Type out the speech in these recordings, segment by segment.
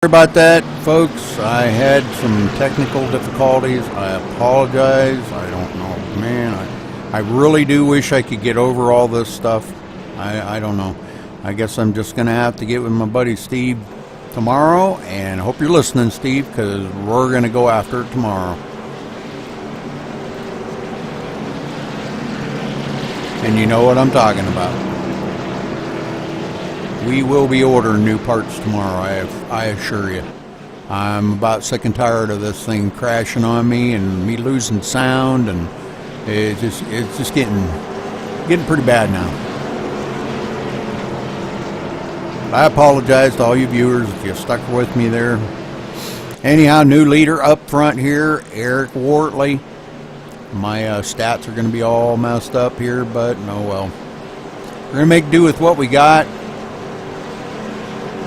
Sorry about that, folks. I had some technical difficulties. I apologize. I don't know, man. I really do wish I could get over all this stuff. I don't know. I guess I'm just gonna have to get with my buddy Steve tomorrow, and I hope you're listening, Steve, because we're gonna go after it tomorrow. And you know what I'm talking about. We will be ordering new parts tomorrow, I assure you. I'm about sick and tired of this thing crashing on me and me losing sound, and it's just getting pretty bad now. I apologize to all you viewers if you stuck with me there. Anyhow, new leader up front here, Eric Wortley. My stats are going to be all messed up here, but no, well. We're going to make do with what we got.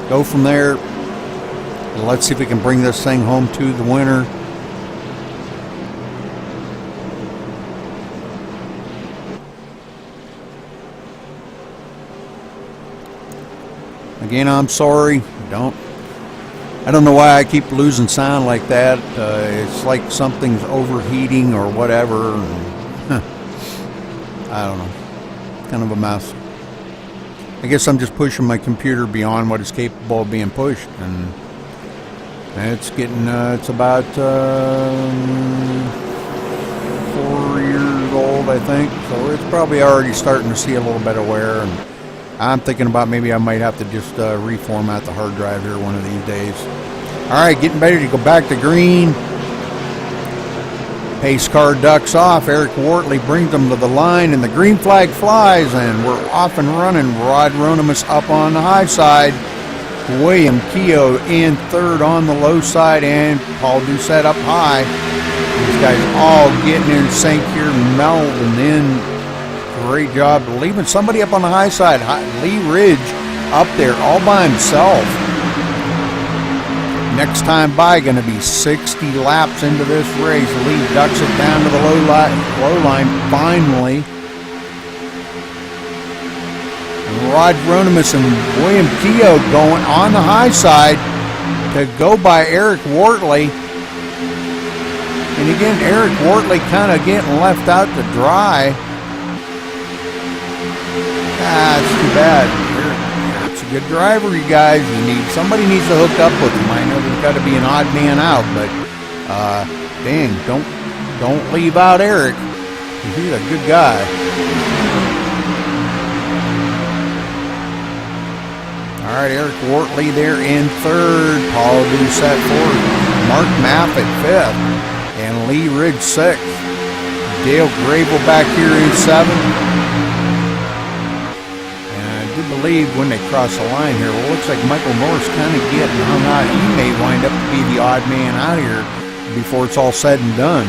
Go from there. Let's see if we can bring this thing home to the winner. Again, I'm sorry. I don't know why I keep losing sound like that. It's like something's overheating or whatever. I don't know. Kind of a mess. I guess I'm just pushing my computer beyond what is capable of being pushed, and it's getting, it's about 4 years old, I think, so it's probably already starting to see a little bit of wear, and I'm thinking about maybe I might have to just reformat the hard drive here one of these days. Alright, getting ready to go back to green. Pace car ducks off. Eric Wortley brings them to the line, and the green flag flies, and we're off and running. Rod Ronimus up on the high side. William Keogh in third on the low side, and Paul Doucette up high. These guys all getting in sync here, melding in. Great job leaving somebody up on the high side. Lee Ridge up there all by himself. Next time by, going to be 60 laps into this race. Lee ducks it down to the low line finally. Rod Ronimus and William Keogh going on the high side to go by Eric Wortley. And again, Eric Wortley kind of getting left out to dry. It's too bad. Eric's a good driver, you guys. Somebody needs to hook up with him. I know there's got to be an odd man out, but dang, don't leave out Eric. He's a good guy. All right, Eric Wortley there in third. Paul Doucette fourth. Mark Maffett fifth, and Lee Ridge sixth. Dale Grable back here in seventh. I do believe when they cross the line here, well, it looks like Michael Norris kind of getting hung out. He may wind up to be the odd man out here before it's all said and done.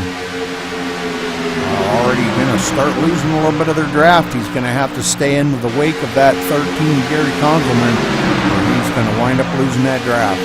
Already going to start losing a little bit of their draft. He's going to have to stay into the wake of that 13 Gary Conzelman, or he's going to wind up losing that draft.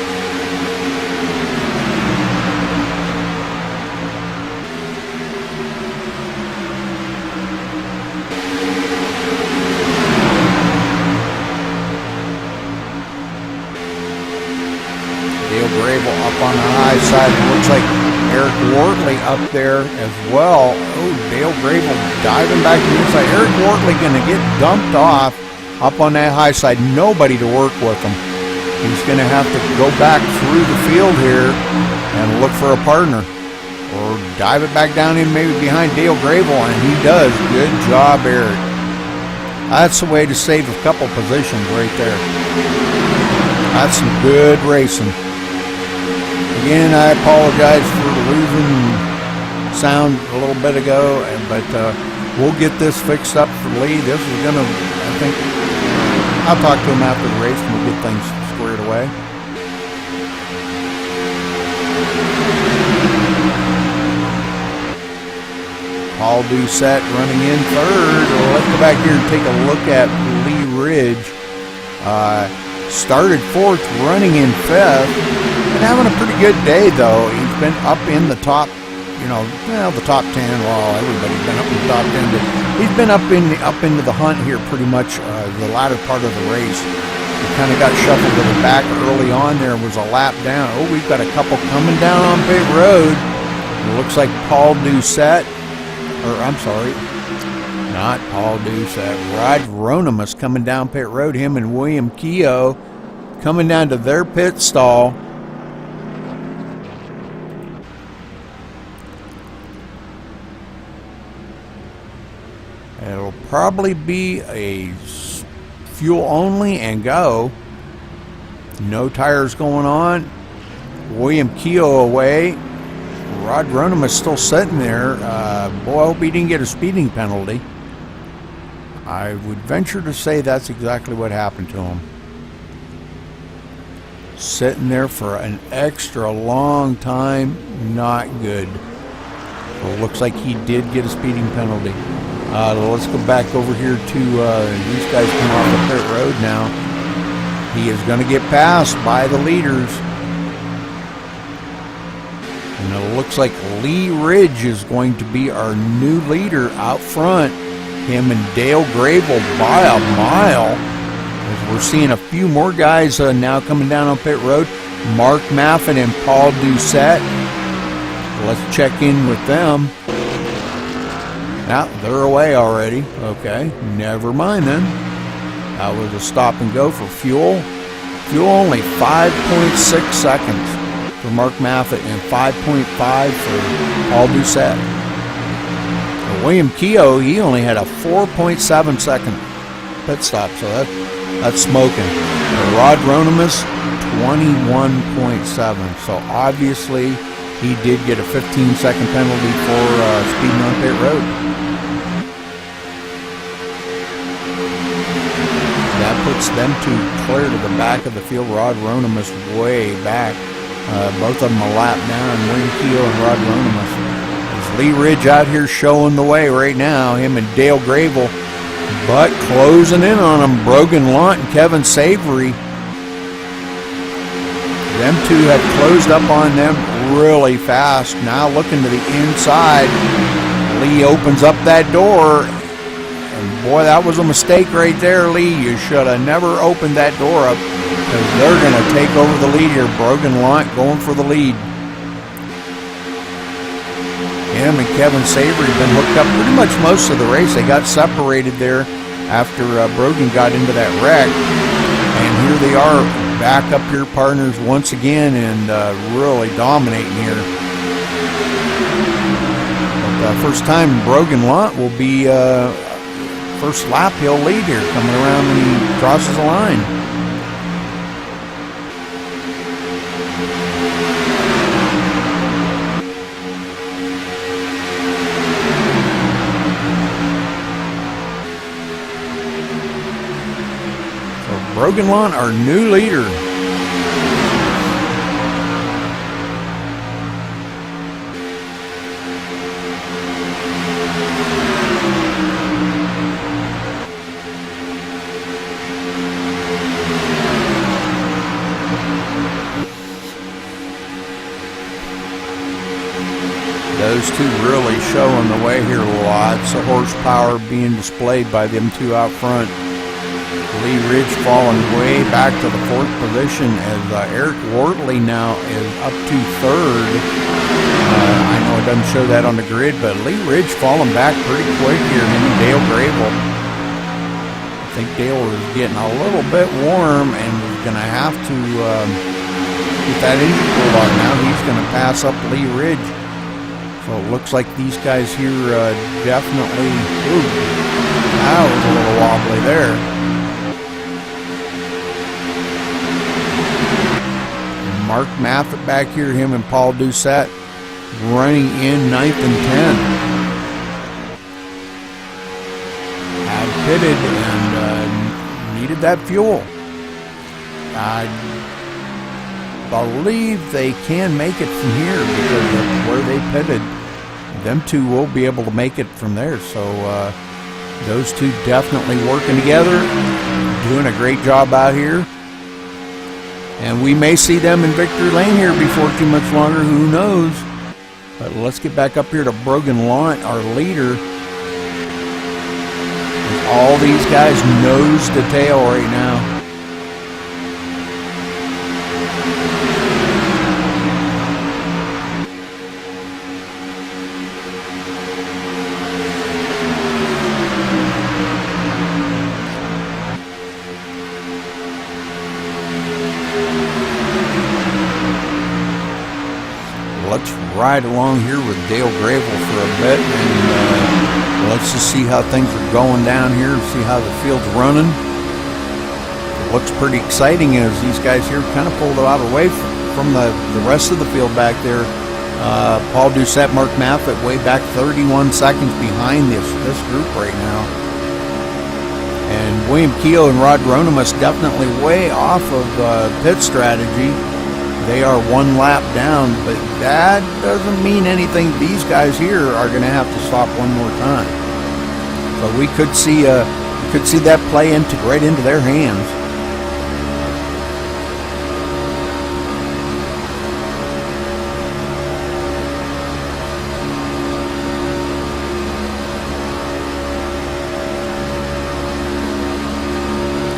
Grable up on the high side. It looks like Eric Wortley up there as well. Oh, Dale Grable diving back to the inside. Eric Wortley going to get dumped off up on that high side. Nobody to work with him. He's going to have to go back through the field here and look for a partner, or dive it back down in maybe behind Dale Grable, and he does. Good job, Eric. That's the way to save a couple positions right there. That's some good racing. Again, I apologize for losing sound a little bit ago, but we'll get this fixed up for Lee. This is going to, I think, I'll talk to him after the race and we'll get things squared away. Paul Doucette running in third. Let's go back here and take a look at Lee Ridge. Started fourth, running in fifth. Been having a pretty good day, though. He's been up in the top, the top 10. Well, everybody's been up in the top 10, but he's been up into the hunt here pretty much the latter part of the race. He kind of got shuffled to the back early on there and was a lap down. Oh, we've got a couple coming down on pit road. It looks like Paul Doucette, or I'm sorry, not Paul Doucette, Rod Ronimus coming down pit road. Him and William Keogh coming down to their pit stall. It'll probably be a fuel only and go. No tires going on. William Keogh away. Rod Ronimus still sitting there. Boy, I hope he didn't get a speeding penalty. I would venture to say that's exactly what happened to him. Sitting there for an extra long time, not good. Well, it looks like he did get a speeding penalty. Let's go back over here to these guys come off the pit road now. He is going to get passed by the leaders. And it looks like Lee Ridge is going to be our new leader out front. Him and Dale Grable by a mile. As we're seeing a few more guys now coming down on pit road. Mark Maffin and Paul Doucette. Let's check in with them. Now, they're away already. Okay, never mind then. That was a stop and go for fuel. Fuel only 5.6 seconds for Mark Maffett and 5.5 for Paul Doucette. William Keogh, he only had a 4.7 second pit stop, so that's smoking. Rod Ronimus, 21.7. So obviously, he did get a 15-second penalty for speeding on pit road. That puts them two clear to the back of the field. Rod Ronimus way back. Both of them a lap down. William Keogh and Rod Ronimus. There's Lee Ridge out here showing the way right now. Him and Dale Grable. But closing in on them, Brogan Lunt and Kevin Savory. Them two have closed up on them really fast. Now looking to the inside. Lee opens up that door. And boy, that was a mistake right there, Lee. You should have never opened that door up, because they're going to take over the lead here. Brogan Lunt going for the lead. Him and Kevin Savory have been hooked up pretty much most of the race. They got separated there after Brogan got into that wreck. And here they are, back up here, partners, once again, and really dominating here. But first time Brogan Lunt will be first lap he'll lead here, coming around when he crosses the line. Brogan Lunt, our new leader. Those two really showing the way here. Lots of horsepower being displayed by them two out front. Lee Ridge falling way back to the fourth position as Eric Wortley now is up to third. I know it doesn't show that on the grid, but Lee Ridge falling back pretty quick here. Maybe Dale Grable. I think Dale was getting a little bit warm and was going to have to get that engine pulled on. Now he's going to pass up Lee Ridge. So it looks like these guys here definitely. Ooh, that was a little wobbly there. Mark Maffett back here, him and Paul Doucette running in 9th and 10th. Had pitted and needed that fuel. I believe they can make it from here because of where they pitted. Them two will be able to make it from there. So those two definitely working together, doing a great job out here. And we may see them in victory lane here before too much longer, who knows. But let's get back up here to Brogan Lunt, our leader. And all these guys nose to tail right now. let's ride along here with Dale Gravel for a bit, and let's just see how things are going down here, see how the field's running. It looks pretty exciting as these guys here kind of pulled out away from the rest of the field back there. Paul Doucette, Mark Maffitt way back 31 seconds behind this group right now. And William Keogh and Rod Ronimus definitely way off of pit strategy. They are one lap down, but that doesn't mean anything. These guys here are going to have to stop one more time. So we could see that play right into their hands.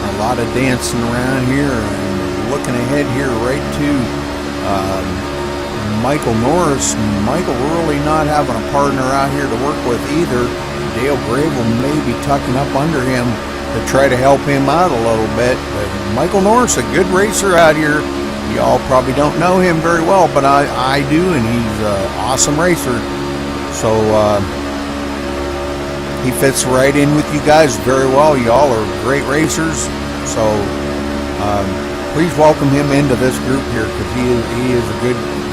A lot of dancing around here and looking ahead here right to Michael Norris. Michael really not having a partner out here to work with either. Dale Gravel may be tucking up under him to try to help him out a little bit. But Michael Norris, a good racer out here. Y'all probably don't know him very well, but I do, and he's an awesome racer. So he fits right in with you guys very well. Y'all are great racers. So please welcome him into this group here, because he is a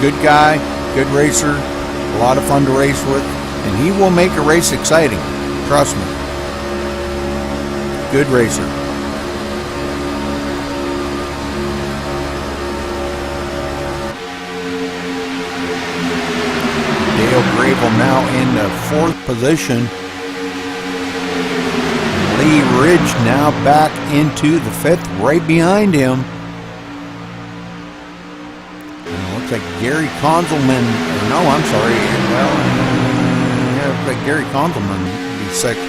good guy, good racer, a lot of fun to race with, and he will make a race exciting. Trust me. Good racer. Dale Gravel now in the 4th position. Lee Ridge now back into the 5th, right behind him. And it looks like Gary Konzelman, no, I'm sorry, well, it looks like Gary Konzelman would be 6th,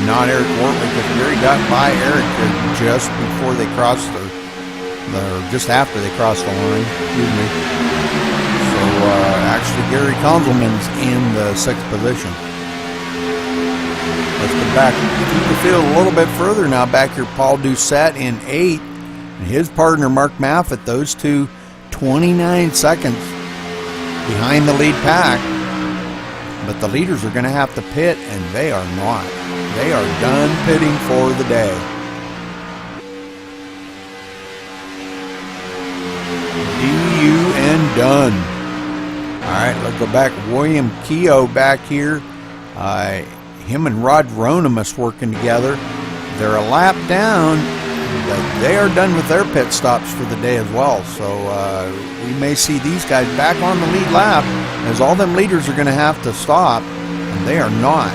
not Eric Wortley, because Gary got by Eric just before they crossed just after they crossed the line, excuse me. So actually Gary Konzelman's in the 6th position. Let's go back to the field a little bit further now. Back here, Paul Doucette in 8th, and his partner Mark Maffitt. Those two, 29 seconds behind the lead pack. But the leaders are going to have to pit, and they are not. They are done pitting for the day. D-U-N, done. All right, let's go back. William Keogh back here. Him and Rod Ronimus working together. They're a lap down, but they are done with their pit stops for the day as well. So we may see these guys back on the lead lap, as all them leaders are going to have to stop, and they are not.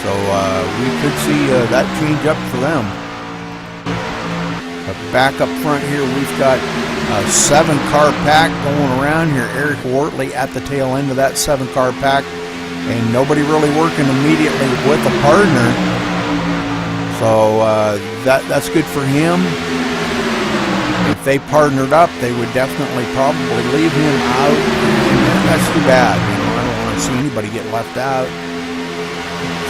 So we could see that change up for them. But back up front here, we've got a 7-car pack going around here. Eric Wortley at the tail end of that 7-car pack. And nobody really working immediately with a partner. So that's good for him. If they partnered up, they would definitely probably leave him out. And that's too bad. I don't want to see anybody get left out.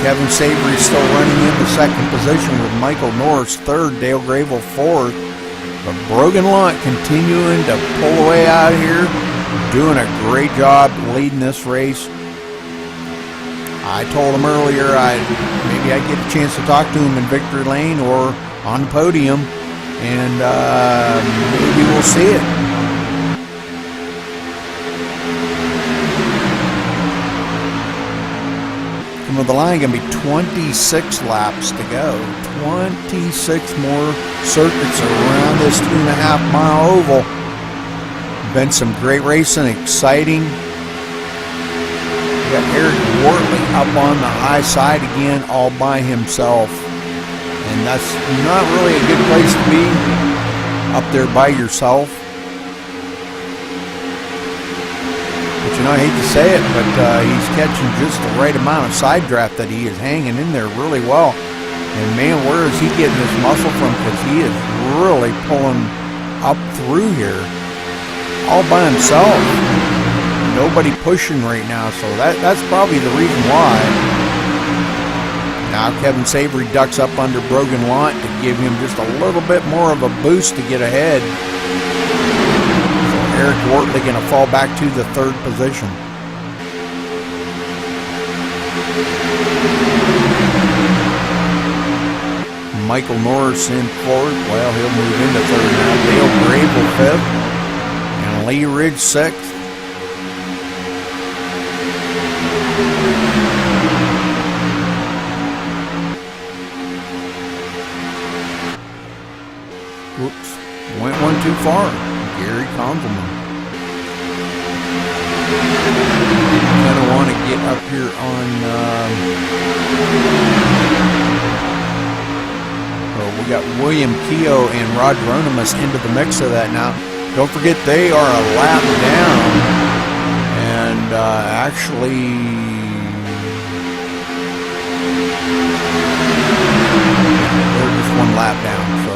Kevin Savory still running in the 2nd position with Michael Norris 3rd, Dale Gravel 4th. But Brogan Lunt continuing to pull away out here, doing a great job leading this race. I told him earlier maybe I'd get a chance to talk to him in victory lane or on the podium, and maybe we'll see it. Come with the line, going to be 26 laps to go. 26 more circuits around this 2.5-mile oval. Been some great racing, exciting. We got Eric Wortley up on the high side again, all by himself. And that's not really a good place to be, up there by yourself. But I hate to say it, but he's catching just the right amount of side draft that he is hanging in there really well. And man, where is he getting this muscle from? Because he is really pulling up through here all by himself. Nobody pushing right now, so that's probably the reason why. Now Kevin Savory ducks up under Brogan Lunt to give him just a little bit more of a boost to get ahead. So Eric Eric Wortley going to fall back to the third position. Michael Norris in fourth. Well, he'll move into third now. Dale Grable fifth. And Lee Ridge sixth. Whoops. Went one too far. Gary Konzelman. Kind of want to get up here on... we got William Keogh and Rod Ronimus into the mix of that now. Don't forget they are a lap down, and actually they're just one lap down, so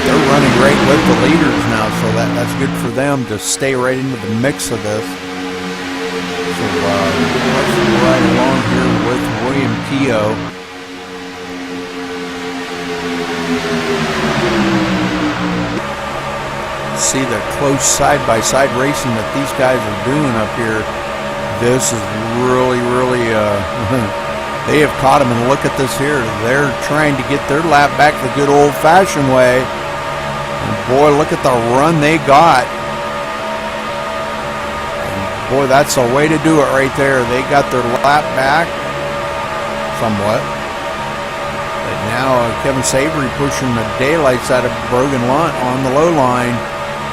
they're running right with the leaders now, so that's good for them to stay right into the mix of this. So let's ride along here with William Keogh. See the close side-by-side racing that these guys are doing up here. This is really, they have caught them, and look at this here. They're trying to get their lap back the good old-fashioned way. And boy, look at the run they got. And boy, that's the way to do it right there. They got their lap back somewhat. But now Kevin Savory pushing the daylights out of Brogan Lunt on the low line,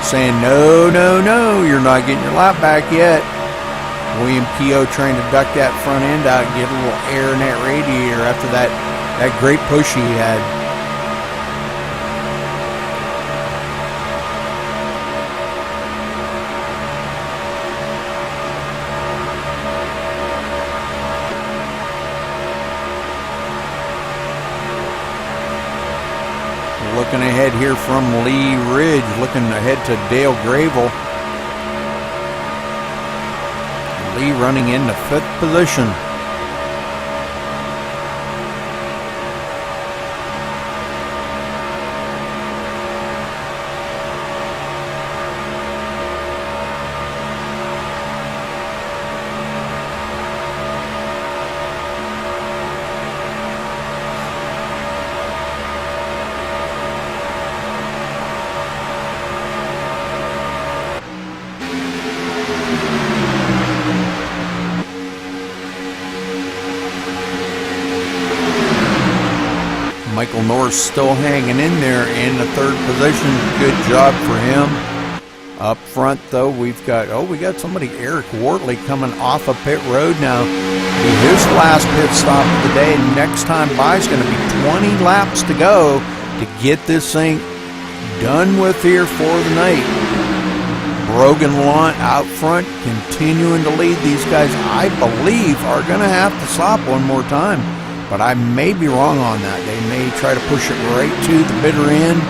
saying, no, you're not getting your lap back yet. William Keogh trying to duck that front end out and get a little air in that radiator after that great push he had. Looking ahead here from Lee Ridge, looking ahead to Dale Grable. Lee running in the fifth position. Michael Norris still hanging in there in the third position. Good job for him. Up front, though, we got somebody, Eric Wortley, coming off of pit road now. His last pit stop of the day. Next time by is going to be 20 laps to go to get this thing done with here for the night. Brogan Lunt out front, continuing to lead. These guys, I believe, are going to have to stop one more time. But I may be wrong on that. They may try to push it right to the bitter end.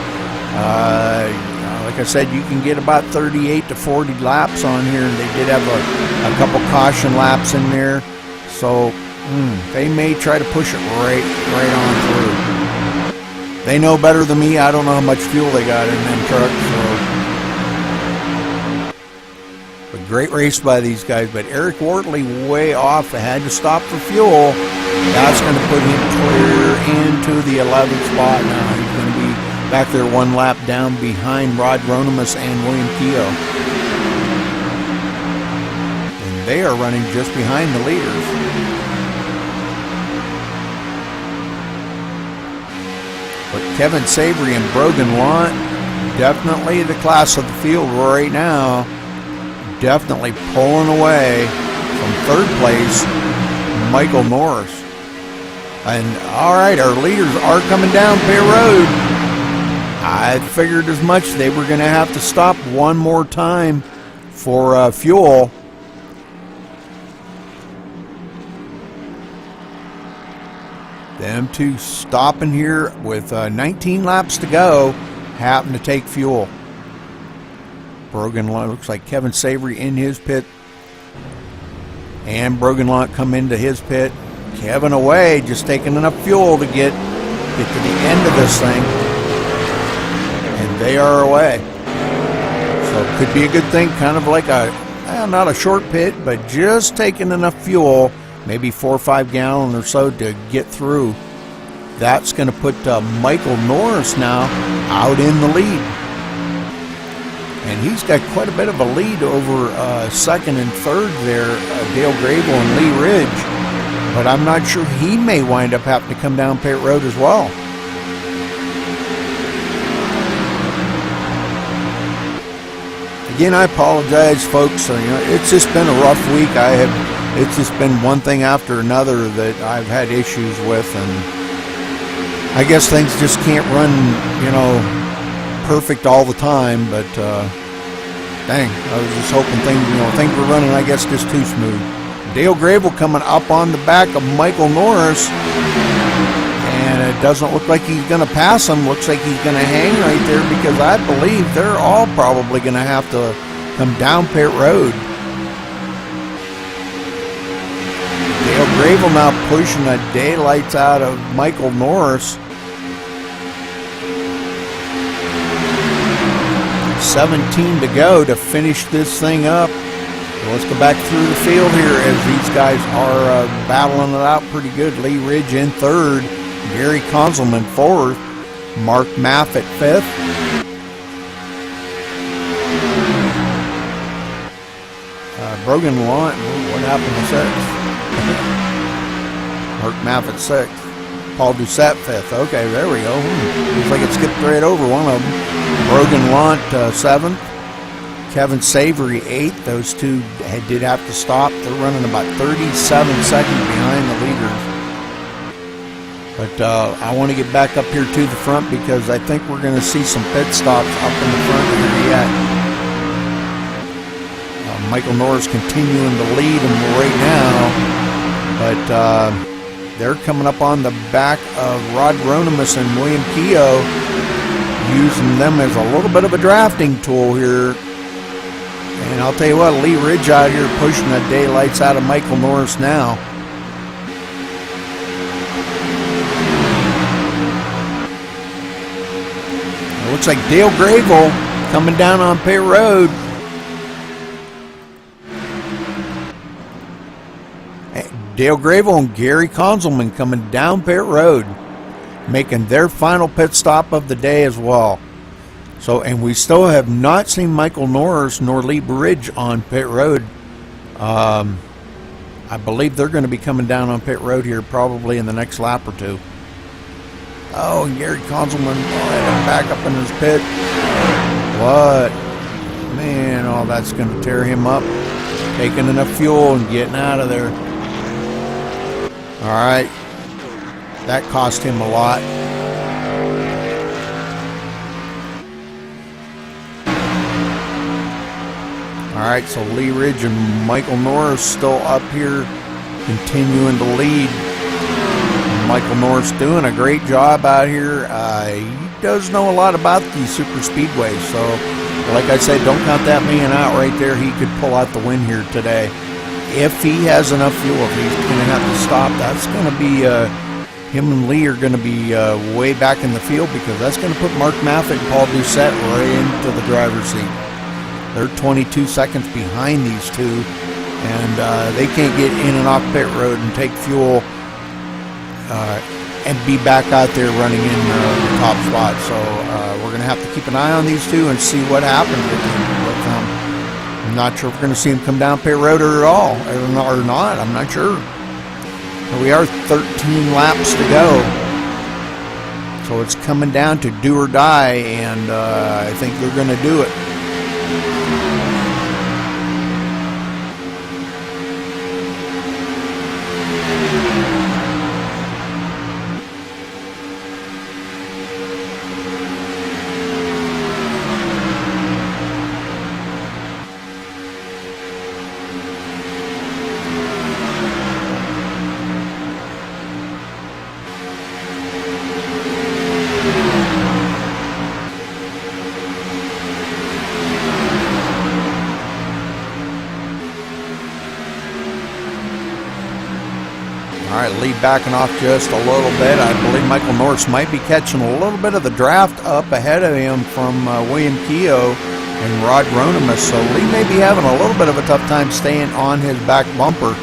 Like I said, you can get about 38 to 40 laps on here. They did have a couple caution laps in there. So they may try to push it right on through. They know better than me. I don't know how much fuel they got in them trucks. So. A great race by these guys. But Eric Wortley way off. They had to stop for fuel. That's going to put him clear into the 11th spot now. He's going to be back there one lap down behind Rod Ronimus and William Keogh. And they are running just behind the leaders. But Kevin Savory and Brogan Lunt, definitely the class of the field right now, definitely pulling away from third place, Michael Norris. And all right, our leaders are coming down pit road. I figured as much. They were going to have to stop one more time for fuel. Them two stopping here with 19 laps to go, happen to take fuel. Brogan Lunt, looks like Kevin Savory in his pit. And Brogan Lunt come into his pit. Kevin away, just taking enough fuel to get to the end of this thing. And they are away. So it could be a good thing, kind of like a, well, not a short pit, but just taking enough fuel, maybe 4 or 5 gallons or so to get through. That's going to put Michael Norris now out in the lead. And he's got quite a bit of a lead over second and third there, Dale Grable and Lee Ridge. But I'm not sure, he may wind up having to come down pit road as well. Again, I apologize, folks. It's just been a rough week. It's just been one thing after another that I've had issues with, and I guess things just can't run, perfect all the time. But dang, I was just hoping things were running, I guess, just too smooth. Dale Grable coming up on the back of Michael Norris, and it doesn't look like he's going to pass him. Looks like he's going to hang right there, because I believe they're all probably going to have to come down pit road. Dale Grable now pushing the daylights out of Michael Norris. 17 to go to finish this thing up. So let's go back through the field here as these guys are battling it out pretty good. Lee Ridge in third, Gary Konzelman fourth, Mark Maffitt fifth. Brogan Lawn, what happened to sixth? Mark Maffitt sixth. Paul Doucette fifth. Okay, there we go. Looks like it skipped right over one of them. Brogan Lant seventh. Kevin Savory eighth. Those two did have to stop. They're running about 37 seconds behind the leaders. But I want to get back up here to the front, because I think we're going to see some pit stops up in the front here yet. Michael Norris continuing to lead them right now, but they're coming up on the back of Rod Ronimus and William Keogh, using them as a little bit of a drafting tool here. And I'll tell you what, Lee Ridge out here pushing the daylights out of Michael Norris now. It looks like Dale Grable coming down on pit road. Dale Grable and Gary Konzelman coming down pit road, making their final pit stop of the day as well. So, and we still have not seen Michael Norris nor Lee Ridge on pit road. I believe they're going to be coming down on pit road here probably in the next lap or two. Oh, and Gary Konzelman back up in his pit. What? Man, oh, that's going to tear him up. Taking enough fuel and getting out of there. All right. That cost him a lot. All right, so Lee Ridge and Michael Norris still up here, continuing to lead. Michael Norris doing a great job out here. He does know a lot about these super speedways, so like I said, don't count that man out right there. He could pull out the win here today. If he has enough fuel, if he's going to have to stop, that's going to be, him and Lee are going to be way back in the field, because that's going to put Mark Maffitt and Paul Doucette right into the driver's seat. They're 22 seconds behind these two, and they can't get in and off pit road and take fuel and be back out there running in the top spot. So we're going to have to keep an eye on these two and see what happens with them. I'm not sure if we're going to see them come down pit road at all, or not. I'm not sure. But we are 13 laps to go. So it's coming down to do or die, and I think they're going to do it. All right, Lee backing off just a little bit. I believe Michael Norris might be catching a little bit of the draft up ahead of him from William Keogh. and Rod Ronimus. So Lee may be having a little bit of a tough time staying on his back bumper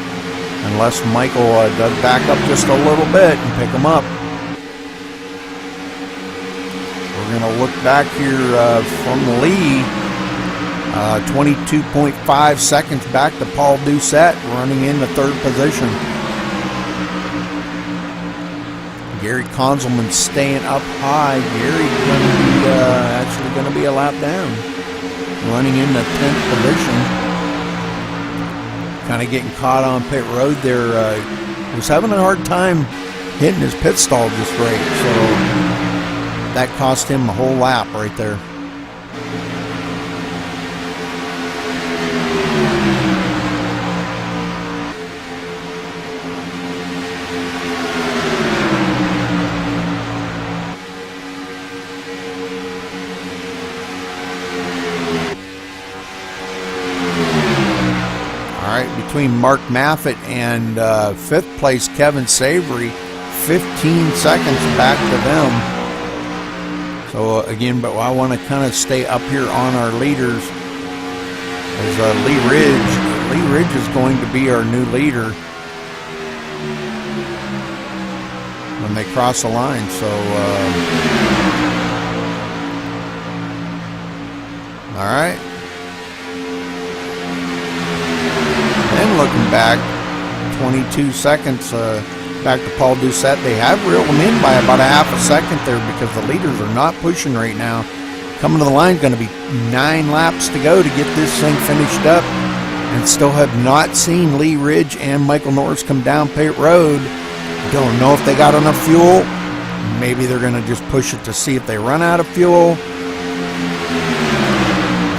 unless Michael does back up just a little bit and pick him up. We're going to look back here from Lee. 22.5 seconds back to Paul Doucette, running into third position. Gary Konzelman staying up high. Gary actually going to be a lap down, running into 10th position. Kind of getting caught on pit road there. Was having a hard time hitting his pit stall just right, so that cost him a whole lap right there. Between Mark Maffitt and 5th place Kevin Savory, 15 seconds back to them. So again, but I want to kind of stay up here on our leaders as Lee Ridge is going to be our new leader when they cross the line. So all right. And looking back, 22 seconds back to Paul Doucette. They have reeled him in by about a half a second there because the leaders are not pushing right now. Coming to the line, going to be 9 laps to go to get this thing finished up. And still have not seen Lee Ridge and Michael Norris come down pit road. Don't know if they got enough fuel. Maybe they're going to just push it to see if they run out of fuel.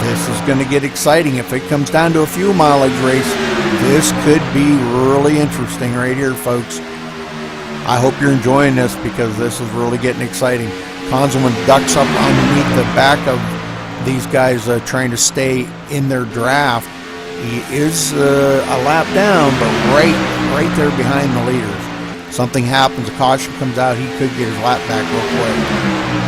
This is going to get exciting if it comes down to a fuel mileage race. This could be really interesting right here, folks. I hope you're enjoying this because this is really getting exciting. Konzelman ducks up underneath the back of these guys trying to stay in their draft. He is a lap down, but right there behind the leaders. Something happens, a caution comes out, he could get his lap back real quick.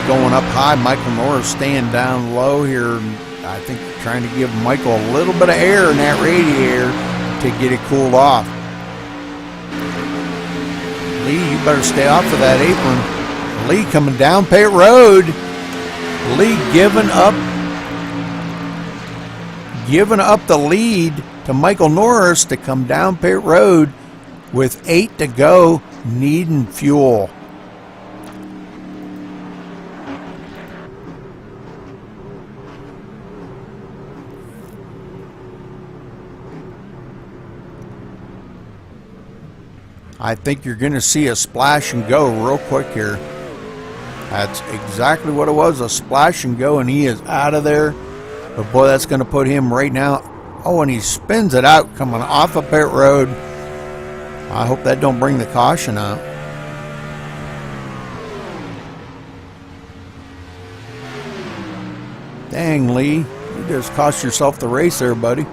Going up high, Michael Norris staying down low here. I think trying to give Michael a little bit of air in that radiator to get it cooled off. Lee, you better stay off of that apron. Lee coming down pit road. Lee giving up the lead to Michael Norris to come down pit road with 8 to go, needing fuel. I think you're going to see a splash and go real quick here. That's exactly what it was, a splash and go, and he is out of there. But boy, that's going to put him right now. Oh, and he spins it out coming off of pit road. I hope that don't bring the caution out. Dang, Lee, you just cost yourself the race there, buddy.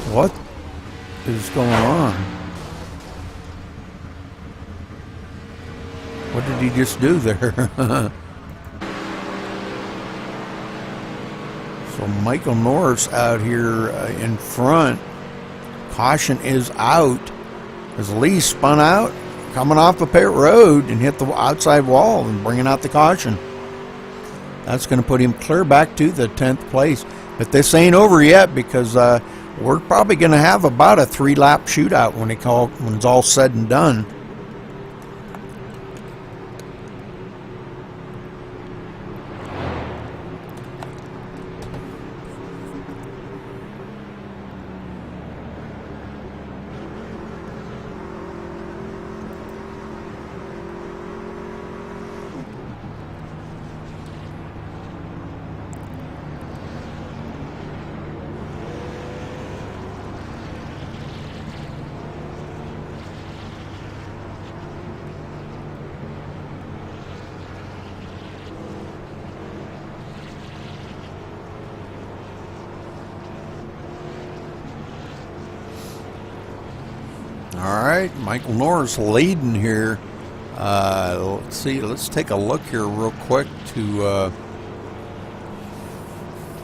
What is going on? What did he just do there? So Michael Norris out here in front. Caution is out as Lee spun out, coming off the pit road and hit the outside wall and bringing out the caution. That's going to put him clear back to the 10th place. But this ain't over yet because we're probably going to have about a 3-lap shootout when it's all said and done. right, Michael Norris leading here. Let's see. Let's take a look here real quick to.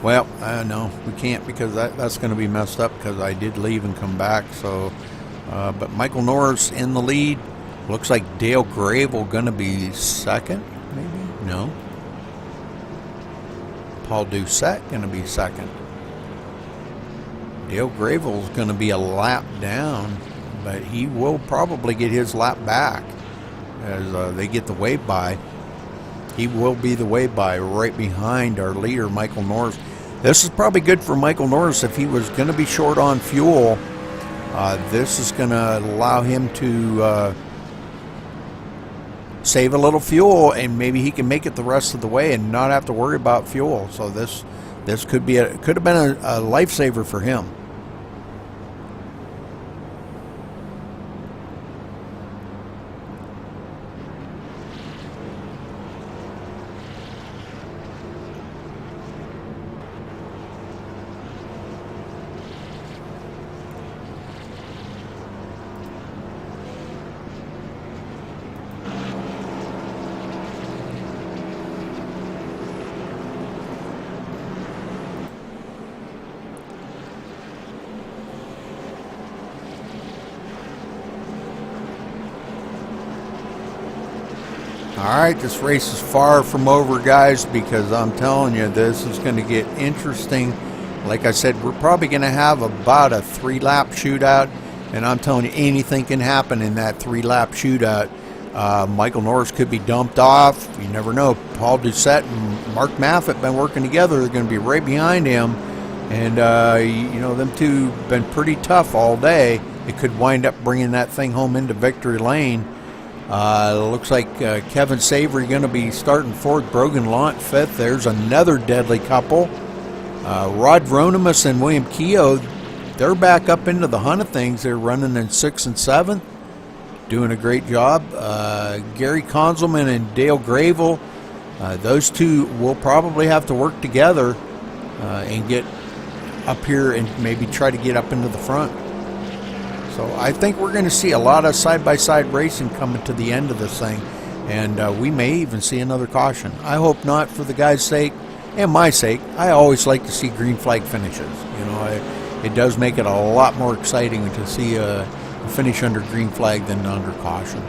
Well, no, we can't because that's going to be messed up because I did leave and come back. So, but Michael Norris in the lead. Looks like Dale Gravel going to be second, maybe? No. Paul Doucette going to be second. Dale Gravel's going to be a lap down, but he will probably get his lap back as they get the wave by. He will be the wave by right behind our leader, Michael Norris. This is probably good for Michael Norris if he was going to be short on fuel. This is going to allow him to save a little fuel, and maybe he can make it the rest of the way and not have to worry about fuel. So this could have been a lifesaver for him. All right, this race is far from over, guys, because I'm telling you, this is going to get interesting. Like I said, we're probably going to have about a 3-lap shootout, and I'm telling you, anything can happen in that 3-lap shootout. Michael Norris could be dumped off. You never know. Paul Doucette and Mark Maffitt been working together. They're going to be right behind him, and you know, them two been pretty tough all day. It could wind up bringing that thing home into victory lane. Looks like Kevin Savory going to be starting fourth, Brogan Launt fifth. There's another deadly couple. Rod Ronimus and William Keogh, they're back up into the hunt of things. They're running in 6th and 7th, doing a great job. Gary Konzelman and Dale Gravel, those two will probably have to work together and get up here and maybe try to get up into the front. So I think we're going to see a lot of side-by-side racing coming to the end of this thing, and we may even see another caution. I hope not, for the guys' sake and my sake. I always like to see green flag finishes. You know, it does make it a lot more exciting to see a finish under green flag than under caution.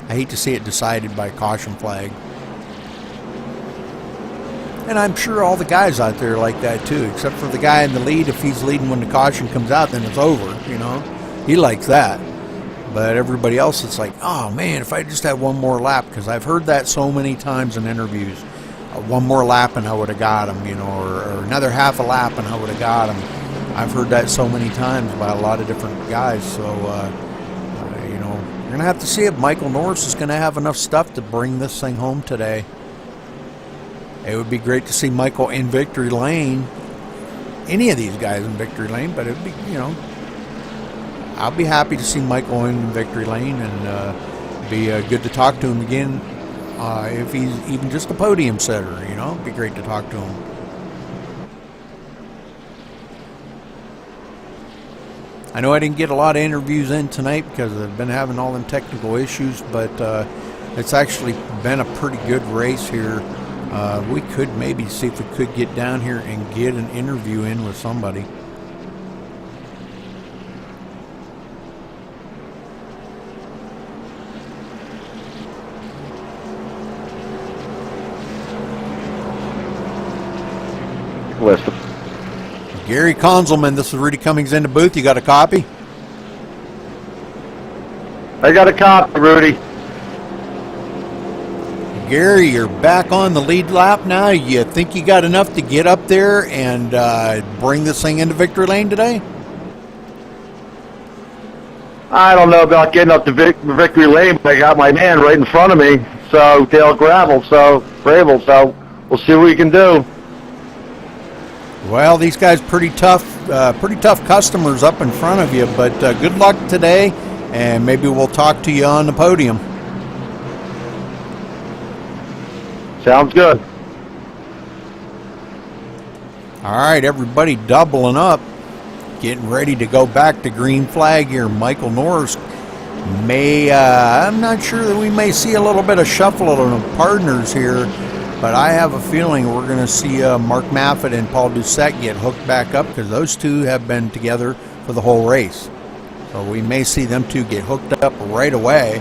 I hate to see it decided by caution flag. And I'm sure all the guys out there like that too, except for the guy in the lead. If he's leading when the caution comes out, then it's over, you know. He likes that. But everybody else, it's like, oh man, if I just had one more lap, because I've heard that so many times in interviews. One more lap and I would have got him, you know, or another half a lap and I would have got him. I've heard that so many times by a lot of different guys. So, you know, you're going to have to see if Michael Norris is going to have enough stuff to bring this thing home today. It would be great to see Michael in victory lane. Any of these guys in victory lane, but it would be, you know, I'll be happy to see Michael in victory lane, and be good to talk to him again. If he's even just a podium setter, you know, it'd be great to talk to him. I know I didn't get a lot of interviews in tonight because I've been having all them technical issues, but it's actually been a pretty good race here. We could maybe see if we could get down here and get an interview in with somebody. Listen. Gary Konzelman, this is Rudy Cummings in the booth. You got a copy? I got a copy, Rudy. Gary, you're back on the lead lap now. You think you got enough to get up there and bring this thing into victory lane today? I don't know about getting up to victory lane, but I got my man right in front of me, so Dale Gravel, so we'll see what we can do. Well, these guys pretty tough customers up in front of you, but good luck today, and maybe we'll talk to you on the podium. Sounds good. All right, everybody doubling up, getting ready to go back to green flag here. Michael Norris I'm not sure that we may see a little bit of shuffle of partners here, but I have a feeling we're going to see Mark Maffett and Paul Doucette get hooked back up, because those two have been together for the whole race. So we may see them two get hooked up right away.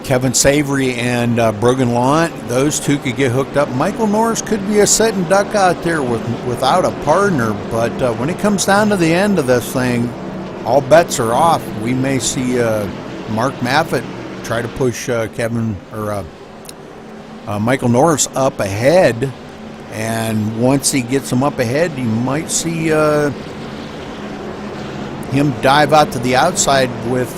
Kevin Savory and Brogan Laurent, those two could get hooked up. Michael Norris could be a sitting duck out there without a partner, but when it comes down to the end of this thing, all bets are off. We may see Mark Maffett try to push Michael Norris up ahead, and once he gets him up ahead, you might see him dive out to the outside with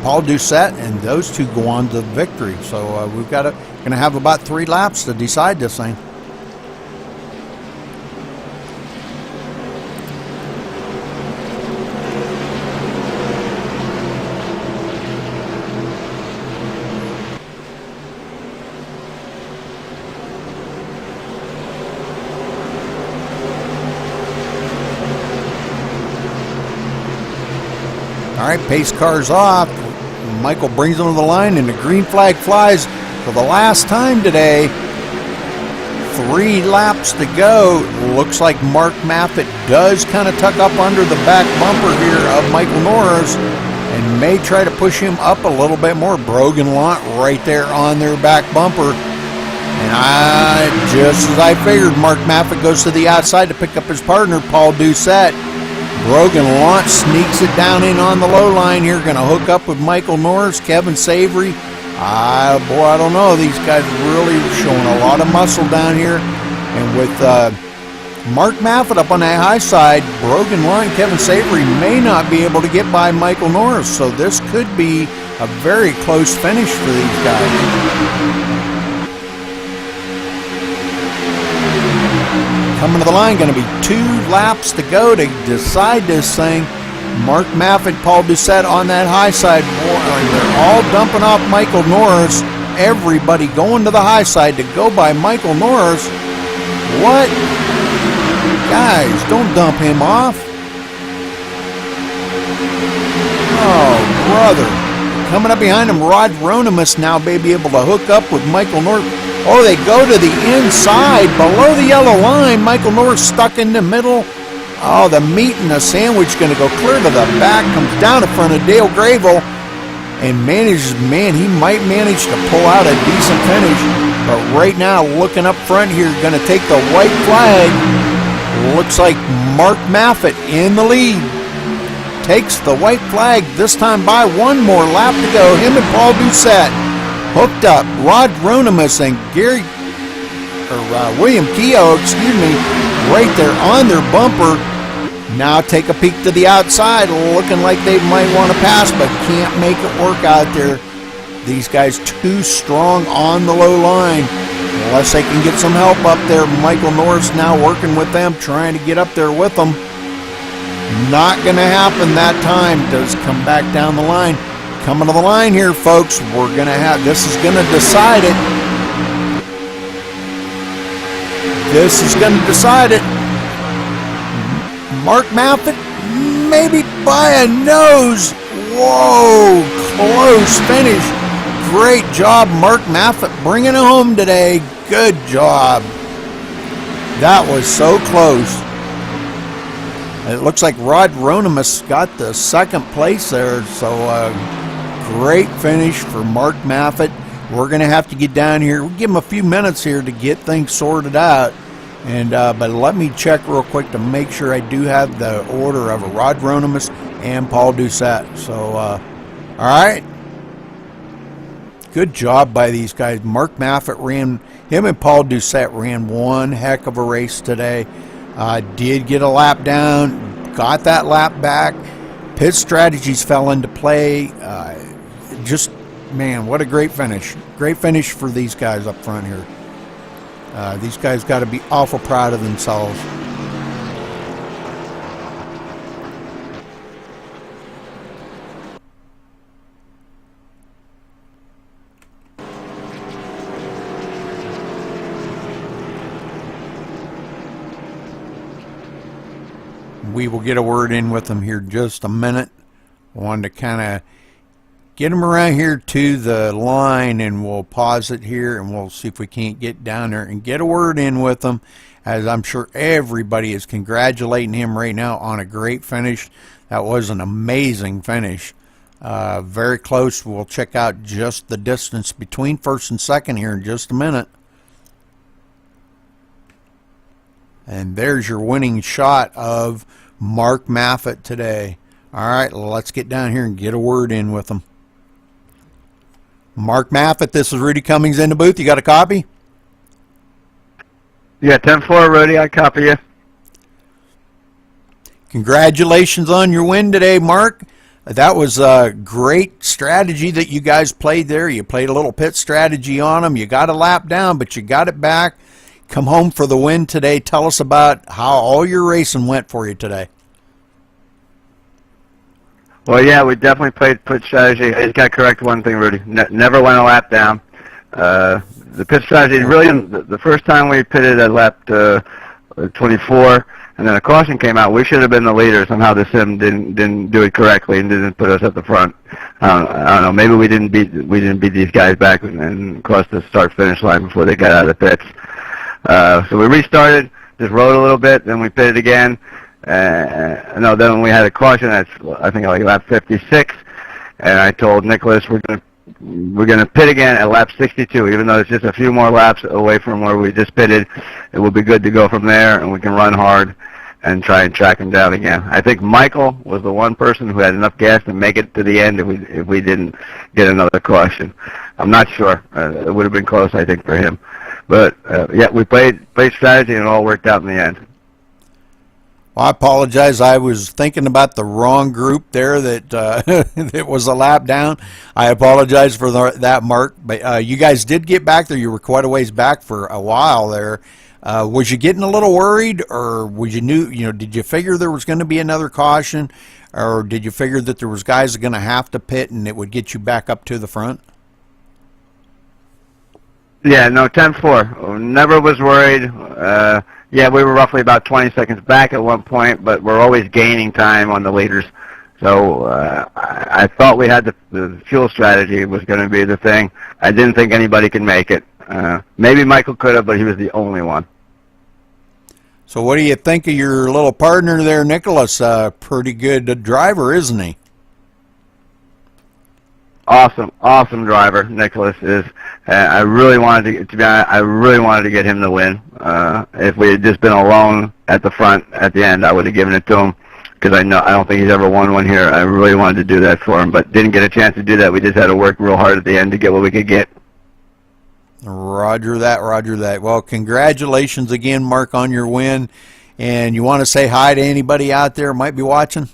Paul Doucette, and those two go on to victory. So we've got going to have about 3 laps to decide this thing. All right, pace car's off. Michael brings him to the line, and the green flag flies for the last time today. 3 laps to go. Looks like Mark Maffett does kind of tuck up under the back bumper here of Michael Norris and may try to push him up a little bit more. Brogan Laurent right there on their back bumper. And just as I figured, Mark Maffett goes to the outside to pick up his partner, Paul Doucette. Brogan Laurent sneaks it down in on the low line here. Going to hook up with Michael Norris, Kevin Savory. Boy, I don't know. These guys really showing a lot of muscle down here. And with Mark Maffett up on that high side, Brogan Laurent and Kevin Savory may not be able to get by Michael Norris. So this could be a very close finish for these guys. Coming to the line, going to be 2 laps to go to decide this thing. Mark Maffett, Paul Doucette on that high side. They're all dumping off Michael Norris. Everybody going to the high side to go by Michael Norris. What? Guys, don't dump him off. Oh, brother. Coming up behind him, Rod Ronimus now may be able to hook up with Michael Norris. Oh, they go to the inside, below the yellow line. Michael Norris stuck in the middle. Oh, the meat and the sandwich going to go clear to the back, comes down in front of Dale Gravel, and he might manage to pull out a decent finish. But right now, looking up front here, going to take the white flag. Looks like Mark Maffett in the lead. Takes the white flag, this time by 1 more lap to go. Him and Paul Doucette hooked up. Rod Ronimus and William Keogh, right there on their bumper. Now take a peek to the outside, looking like they might want to pass, but can't make it work out there. These guys too strong on the low line. Unless they can get some help up there. Michael Norris now working with them, trying to get up there with them. Not going to happen that time. Does come back down the line. Coming to the line here, folks. This is going to decide it. This is going to decide it. Mark Maffett, maybe by a nose. Whoa, close finish. Great job, Mark Maffett, bringing it home today. Good job. That was so close. It looks like Rod Ronimus got the 2nd place there, so great finish for Mark Maffett. We're going to have to get down here. We'll give him a few minutes here to get things sorted out. And but let me check real quick to make sure I do have the order of Rod Ronimus and Paul Doucette. So, all right. Good job by these guys. Mark Maffett him and Paul Doucette ran one heck of a race today. Did get a lap down, got that lap back. Pit strategies fell into play. Man, what a great finish. Great finish for these guys up front here. These guys got to be awful proud of themselves. we will get a word in with him here in just a minute. I wanted to kind of get him around here to the line, and we'll pause it here, and we'll see if we can't get down there and get a word in with him, as I'm sure everybody is congratulating him right now on a great finish. That was an amazing finish. Very close. We'll check out just the distance between first and second here in just a minute. And there's your winning shot of Mark Maffett today. All right, let's get down here and get a word in with him. Mark Maffett, this is Rudy Cummings in the booth. You got a copy? Yeah, 10-4, Rudy. I copy you. Congratulations on your win today, Mark. That was a great strategy that you guys played there. You played a little pit strategy on them. You got a lap down, but you got it back. Come home for the win today. Tell us about how all your racing went for you today. Well, yeah, we definitely played pit strategy. I just got to correct one thing, Rudy. Never went a lap down. The pit strategy, really, the first time we pitted at lap 24, and then a caution came out. We should have been the leader. Somehow the sim didn't do it correctly and didn't put us at the front. I don't know. Maybe we didn't beat these guys back and cross the start-finish line before they got out of the pits. So we restarted, just rode a little bit, then we pitted again. No, then we had a caution at, I think, like lap 56, and I told Nicholas we're gonna pit again at lap 62, even though it's just a few more laps away from where we just pitted. It will be good to go from there, and we can run hard and try and track him down again. I think Michael was the one person who had enough gas to make it to the end if we didn't get another caution. I'm not sure. It would have been close, I think, for him. But yeah, we played strategy, and it all worked out in the end. Well, I apologize. I was thinking about the wrong group there that that was a lap down. I apologize for that, Mark. But you guys did get back there. You were quite a ways back for a while there. Was you getting a little worried, or was you did you figure there was going to be another caution, or did you figure that there was guys that going to have to pit and it would get you back up to the front? Yeah, no, 10-4. Never was worried. Yeah, we were roughly about 20 seconds back at one point, but we're always gaining time on the leaders. So I thought we had the fuel strategy was going to be the thing. I didn't think anybody could make it. Maybe Michael could have, but he was the only one. So what do you think of your little partner there, Nicholas? Pretty good driver, isn't he? Awesome driver, Nicholas is. I really wanted to be honest, I really wanted to get him the win. If we had just been alone at the front at the end, I would have given it to him, because I don't think he's ever won one here. I really wanted to do that for him, but didn't get a chance to do that. We just had to work real hard at the end to get what we could get. Roger that, roger that. Well, congratulations again, Mark, on your win. And you want to say hi to anybody out there who might be watching?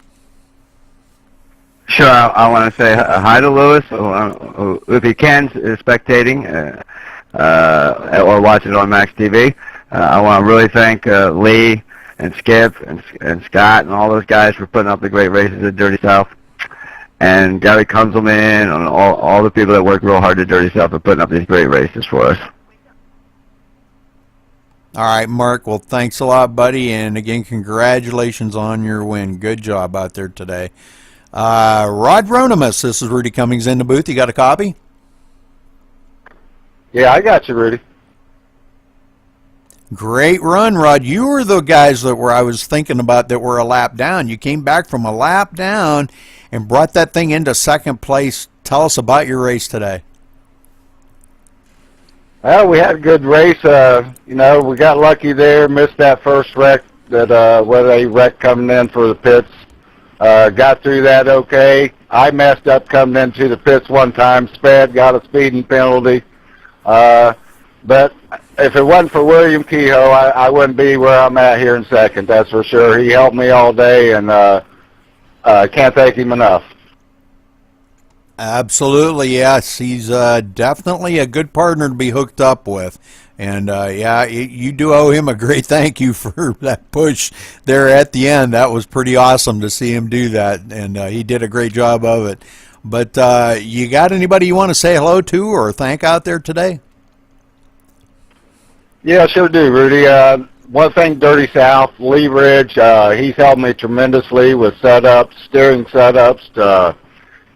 Sure, I want to say hi to Lewis, if he can, is spectating or watching on MaxTV. I want to really thank Lee and Skip and Scott and all those guys for putting up the great races at Dirty South. And Gary Kunzelman and all the people that work real hard at Dirty South for putting up these great races for us. All right, Mark. Well, thanks a lot, buddy. And again, congratulations on your win. Good job out there today. Rod Ronimus, this is Rudy Cummings in the booth. You got a copy? Yeah, I got you, Rudy. Great run, Rod. You were the guys that I was thinking about that were a lap down. You came back from a lap down and brought that thing into second place. Tell us about your race today. Well, we had a good race. We got lucky there, missed that first wreck where they wrecked coming in for the pits. Got through that okay. I messed up coming into the pits one time, sped, got a speeding penalty. But if it wasn't for William Kehoe, I wouldn't be where I'm at here in second, that's for sure. He helped me all day, and I can't thank him enough. Absolutely, yes. He's definitely a good partner to be hooked up with. And, yeah, you do owe him a great thank you for that push there at the end. That was pretty awesome to see him do that, and he did a great job of it. But you got anybody you want to say hello to or thank out there today? Yeah, sure do, Rudy. want to thank Dirty South, Lee Ridge. He's helped me tremendously with setups, steering setups,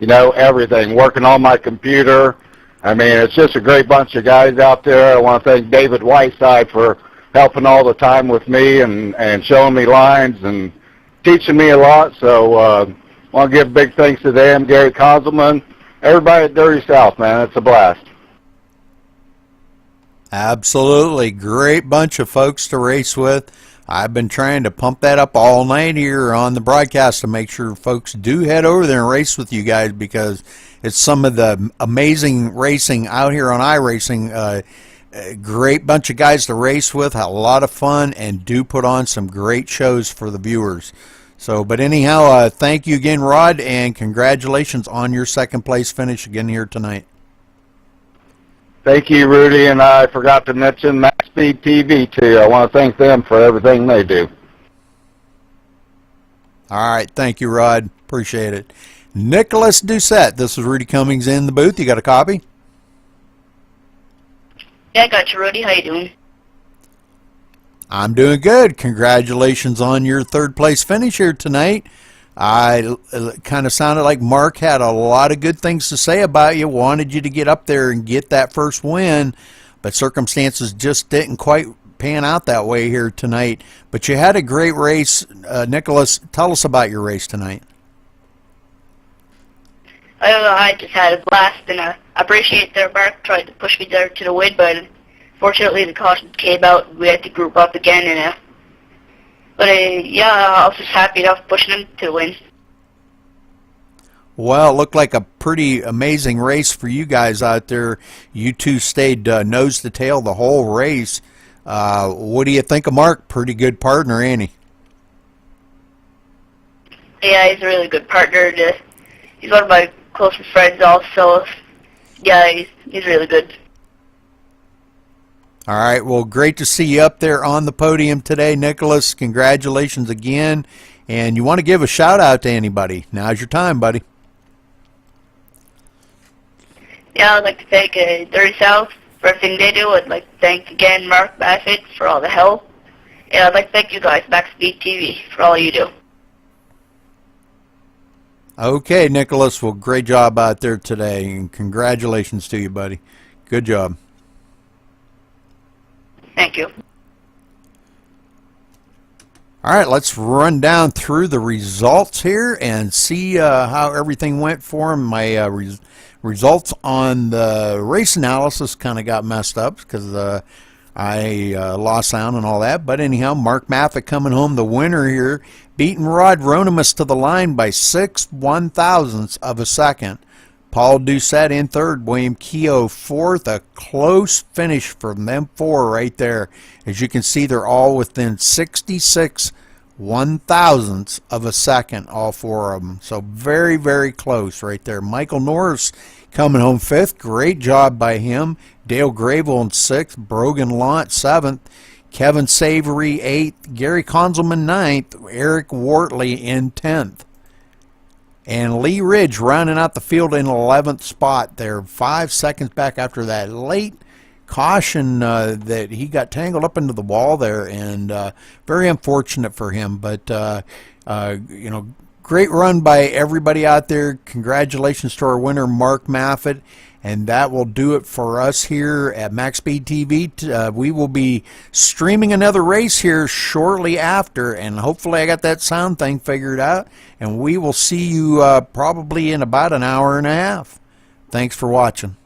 everything, working on my computer. I mean, it's just a great bunch of guys out there. I want to thank David Whiteside for helping all the time with me and showing me lines and teaching me a lot. So I want to give big thanks to them, Gary Konzelman, everybody at Dirty South, man. It's a blast. Absolutely. Great bunch of folks to race with. I've been trying to pump that up all night here on the broadcast to make sure folks do head over there and race with you guys, because it's some of the amazing racing out here on iRacing. A great bunch of guys to race with, a lot of fun, and do put on some great shows for the viewers. So, but anyhow, thank you again, Rod, and congratulations on your second place finish again here tonight. Thank you, Rudy, and I forgot to mention MaxSpeedTV too. I want to thank them for everything they do. All right, thank you, Rod. Appreciate it. Nicholas Doucette, this is Rudy Cummings in the booth. You got a copy? Yeah, I got you, Rudy. How you doing? I'm doing good. Congratulations on your third place finish here tonight. It kind of sounded like Mark had a lot of good things to say about you, wanted you to get up there and get that first win, but circumstances just didn't quite pan out that way here tonight. But you had a great race. Nicholas, tell us about your race tonight. I don't know, I just had a blast, and I appreciate that Mark tried to push me there to the win, but fortunately the cautions came out, and we had to group up again, yeah, I was just happy enough pushing him to the win. Well, it looked like a pretty amazing race for you guys out there. You two stayed nose to tail the whole race. What do you think of Mark? Pretty good partner, ain't he? Yeah, he's a really good partner. He's one of my closest friends also. Yeah, he's really good. All right, well, great to see you up there on the podium today, Nicholas. Congratulations again. And you want to give a shout-out to anybody. Now's your time, buddy. Yeah, I'd like to thank Dirty South for everything they do. I'd like to thank, again, Mark Baffett for all the help. And I'd like to thank you guys, MaxSpeedTV, for all you do. Okay, Nicholas, well, great job out there today, and congratulations to you, buddy. Good job. Thank you. All right, let's run down through the results here and see how everything went for him. My results on the race analysis kind of got messed up because I lost sound and all that. But anyhow, Mark Maffitt coming home the winner here, beating Rod Ronimus to the line by 6 1/1000ths of a second. Paul Doucette in third, William Keogh fourth. A close finish from them four right there. As you can see, they're all within 66 1/1000ths of a second, all four of them. So very, very close right there. Michael Norris coming home fifth. Great job by him. Dale Gravel in sixth. Brogan Launt seventh. Kevin Savory eighth. Gary Konzelman ninth. Eric Wortley in 10th. And Lee Ridge rounding out the field in 11th spot there. 5 seconds back after that late caution that he got tangled up into the wall there, and very unfortunate for him. But, you know, great run by everybody out there. Congratulations to our winner, Mark Maffitt. And that will do it for us here at MaxSpeedTV. We will be streaming another race here shortly after, and hopefully I got that sound thing figured out. And we will see you probably in about an hour and a half. Thanks for watching.